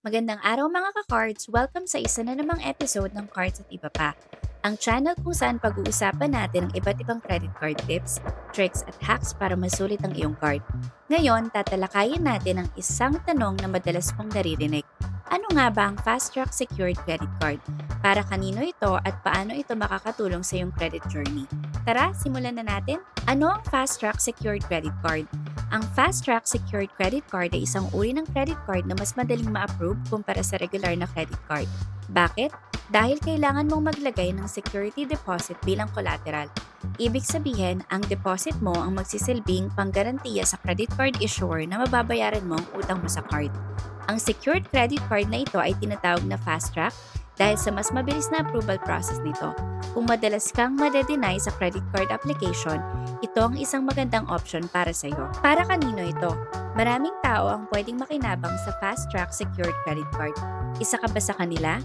Magandang araw mga ka-cards! Welcome sa isa na namang episode ng Cards at Iba Pa. Ang channel kung saan pag-uusapan natin ang iba't ibang credit card tips, tricks at hacks para masulit ang iyong card. Ngayon, tatalakayin natin ang isang tanong na madalas kong naririnig. Ano nga ba ang Fast Track Secured Credit Card? Para kanino ito at paano ito makakatulong sa iyong credit journey? Tara, simulan na natin! Ano ang Fast Track Secured Credit Card? Ang Fast Track Secured Credit Card ay isang uri ng credit card na mas madaling ma-approve kumpara sa regular na credit card. Bakit? Dahil kailangan mong maglagay ng security deposit bilang collateral. Ibig sabihin, ang deposit mo ang magsisilbing panggarantiya sa credit card issuer na mababayaran mo ang utang mo sa card. Ang secured credit card na ito ay tinatawag na Fast Track dahil sa mas mabilis na approval process nito. Kung madalas kang made-deny sa credit card application, ito ang isang magandang option para sa iyo. Para kanino ito? Maraming tao ang pwedeng makinabang sa Fast Track Secured Credit Card. Isa ka ba sa kanila?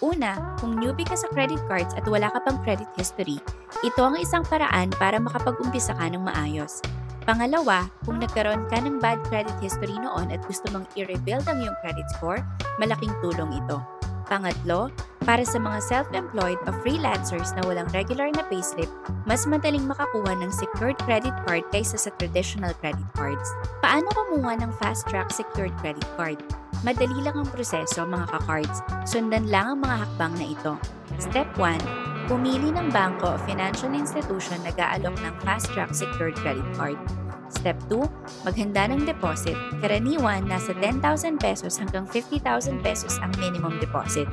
Una, kung newbie ka sa credit cards at wala ka pang credit history, ito ang isang paraan para makapag-umpisa ka ng maayos. Pangalawa, kung nagkaroon ka ng bad credit history noon at gusto mong i-rebuild ang iyong credit score, malaking tulong ito. Pangatlo, para sa mga self-employed o freelancers na walang regular na payslip, mas madaling makakuha ng secured credit card kaysa sa traditional credit cards. Paano kumuha ng Fast Track Secured Credit Card? Madali lang ang proseso mga ka-cards. Sundan lang ang mga hakbang na ito. Step 1. Pumili ng bangko o financial institution na nag-aalok ng Fast Track Secured Credit Card. Step 2. Maghanda ng deposit. Karaniwan, nasa 10,000 pesos hanggang 50,000 pesos ang minimum deposit.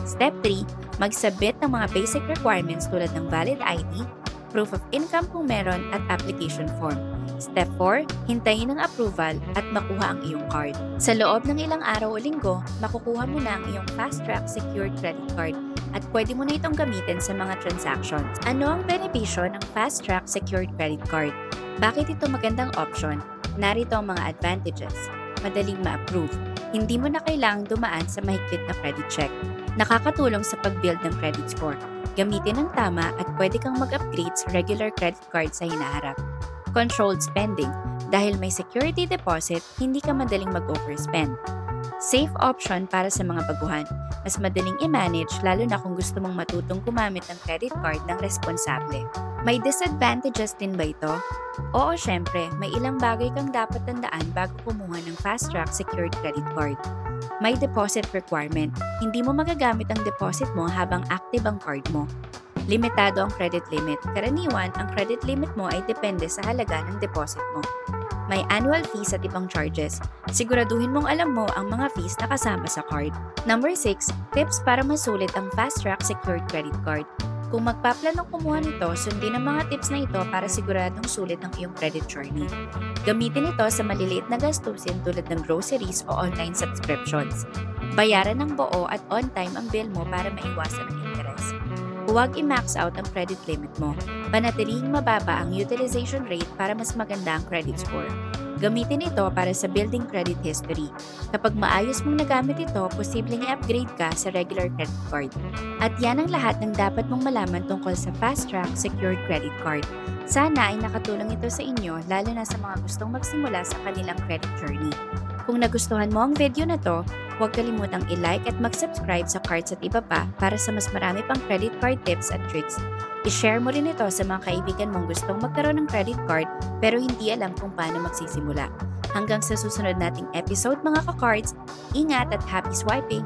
Step 3. Mag-submit ng mga basic requirements tulad ng valid ID, proof of income kung meron at application form. Step 4. Hintayin ang approval at makuha ang iyong card. Sa loob ng ilang araw o linggo, makukuha mo na ang iyong Fast Track Secured Credit Card at pwede mo na itong gamitin sa mga transactions. Ano ang benepisyo ng Fast Track Secured Credit Card? Bakit ito magandang option? Narito ang mga advantages. Madaling ma-approve. Hindi mo na kailangang dumaan sa mahigpit na credit check. Nakakatulong sa pag-build ng credit score. Gamitin ng tama at pwede kang mag-upgrade sa regular credit card sa hinaharap. Controlled spending. Dahil may security deposit, hindi ka madaling mag-overspend. Safe option para sa mga baguhan. Mas madaling i-manage lalo na kung gusto mong matutong gumamit ng credit card ng responsable. May disadvantages din ba ito? Oo, syempre, may ilang bagay kang dapat tandaan bago kumuha ng Fast Track Secured Credit Card. May deposit requirement. Hindi mo magagamit ang deposit mo habang active ang card mo. Limitado ang credit limit. Karaniwan, ang credit limit mo ay depende sa halaga ng deposit mo. May annual fees at ibang charges. Siguraduhin mong alam mo ang mga fees na kasama sa card. Number 6, tips para masulit ang Fast Track Secured Credit Card. Kung magpaplanong kumuha nito, sundin ang mga tips na ito para siguradong sulit ang iyong credit journey. Gamitin ito sa maliliit na gastusin tulad ng groceries o online subscriptions. Bayaran ng buo at on-time ang bill mo para maiwasan ang interest. Huwag i-max out ang credit limit mo. Panatilihing mababa ang utilization rate para mas maganda ang credit score. Gamitin ito para sa building credit history. Kapag maayos mong nagamit ito, posibleng i-upgrade ka sa regular credit card. At yan ang lahat ng dapat mong malaman tungkol sa Fast Track Secured Credit Card. Sana ay nakatulong ito sa inyo, lalo na sa mga gustong magsimula sa kanilang credit journey. Kung nagustuhan mo ang video na to, huwag kalimutang i-like at mag-subscribe sa Cards at Iba Pa para sa mas marami pang credit card tips at tricks. I-share mo rin ito sa mga kaibigan mong gustong magkaroon ng credit card pero hindi alam kung paano magsisimula. Hanggang sa susunod nating episode mga ka-cards, ingat at happy swiping!